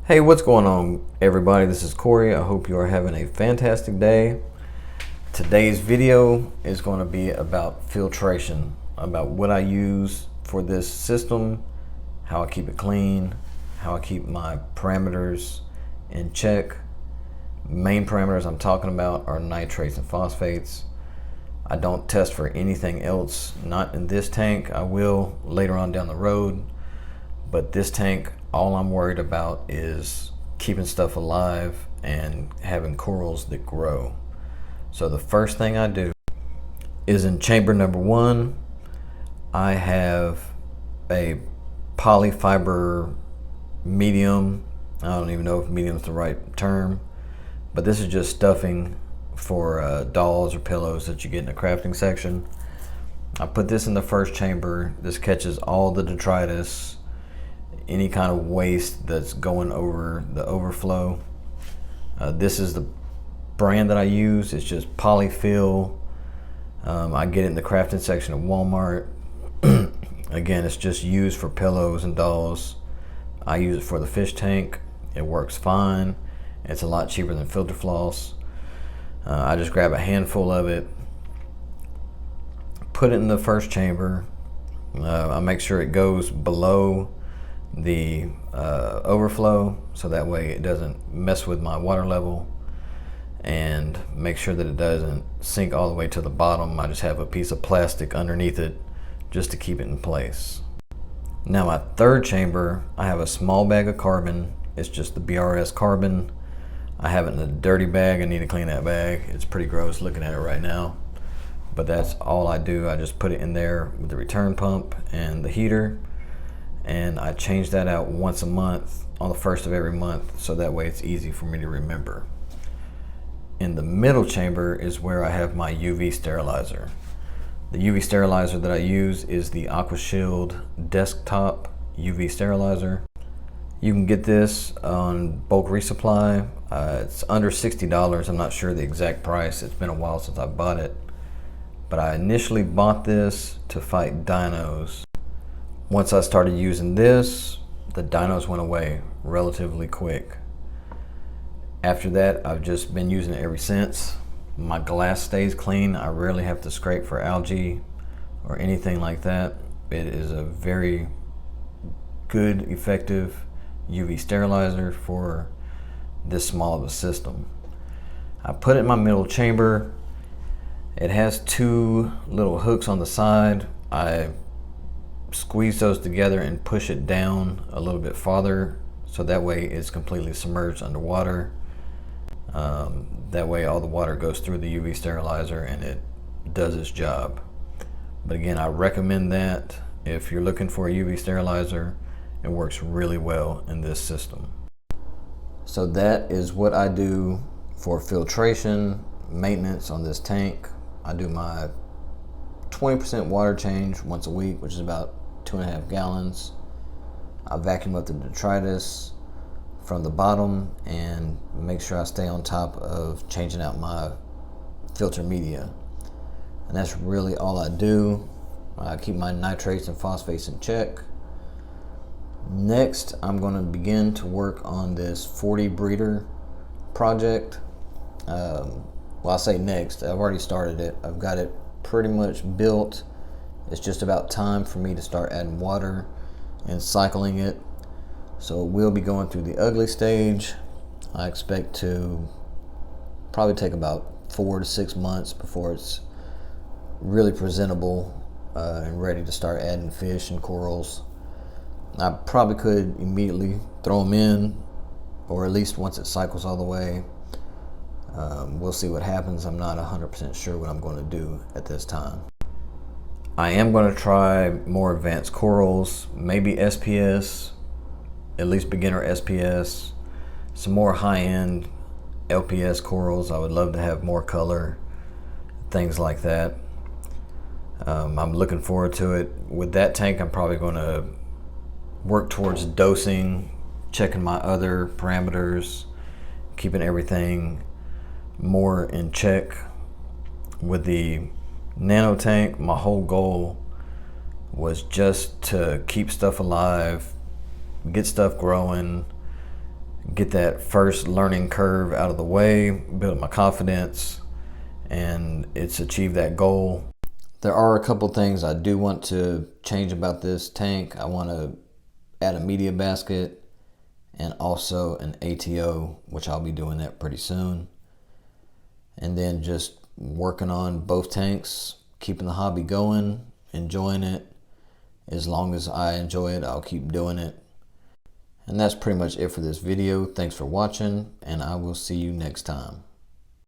Hey, what's going on, everybody? This is Corey. I hope you are having a fantastic day. Today's video is going to be about filtration, about what I use for this system, how I keep it clean, how I keep my parameters in check. Main parameters I'm talking about are nitrates and phosphates. I don't test for anything else, not in this tank. I will later on down the road, but this tank, all I'm worried about is keeping stuff alive and having corals that grow. So the first thing I do is in chamber number 1, I have a polyfiber medium. I don't even know if medium is the right term, but this is just stuffing for dolls or pillows that you get in the crafting section. I put this in the first chamber. This catches all the detritus, any kind of waste that's going over the overflow. This is the brand that I use. It's just Polyfill. I get it in the crafting section of Walmart. Again, it's just used for pillows and dolls. I use it for the fish tank. It works fine. It's a lot cheaper than filter floss. I just grab a handful of it, put it in the first chamber. I make sure it goes below the overflow, so that way it doesn't mess with my water level, and make sure that it doesn't sink all the way to the bottom. I just have a piece of plastic underneath it just to keep it in place. Now my third chamber, I have a small bag of carbon. It's just the BRS carbon. I have it in a dirty bag. I need to clean that bag. It's pretty gross looking at it right now, but that's all I do. I just put it in there with the return pump and the heater, and I change that out once a month on the first of every month, so that way it's easy for me to remember. In the middle chamber is where I have my UV sterilizer. The UV sterilizer that I use is the AquaShield desktop UV sterilizer. You can get this on bulk resupply. It's under $60. I'm not sure the exact price. It's been a while since I bought it, but I initially bought this to fight dinos. Once I started using this, the dinos went away relatively quick. After that, I've just been using it ever since. My glass stays clean. I rarely have to scrape for algae or anything like that. It is a very good, effective UV sterilizer for this small of a system. I put it in my middle chamber. It has 2 little hooks on the side. I squeeze those together and push it down a little bit farther, so that way it's completely submerged underwater. That way all the water goes through the UV sterilizer and it does its job. But again, I recommend that if you're looking for a UV sterilizer. It works really well in this system. So that is what I do for filtration, maintenance on this tank. I do my 20% water change once a week, which is about 2.5 gallons. I vacuum up the detritus from the bottom and make sure I stay on top of changing out my filter media. And that's really all I do. I keep my nitrates and phosphates in check. Next, I'm going to begin to work on this 40 breeder project. Well, I say next, I've already started it. I've got it pretty much built. It's just about time for me to start adding water and cycling it. So we'll be going through the ugly stage. I expect to probably take about 4 to 6 months before it's really presentable and ready to start adding fish and corals. I probably could immediately throw them in, or at least once it cycles all the way. We'll see what happens. I'm not 100% sure what I'm going to do at this time. I am going to try more advanced corals, maybe SPS, at least beginner SPS, some more high-end LPS corals. I would love to have more color, things like that. I'm looking forward to it. With that tank, I'm probably going to work towards dosing, checking my other parameters, keeping everything more in check. With the nano tank, my whole goal was just to keep stuff alive, get stuff growing, get that first learning curve out of the way, build my confidence, and it's achieved that goal. There are a couple things I do want to change about this tank. I want to add a media basket and also an ATO, which I'll be doing that pretty soon. And then just working on both tanks, keeping the hobby going, enjoying it. As long as I enjoy it, I'll keep doing it. And that's pretty much it for this video. Thanks for watching, and I will see you next time.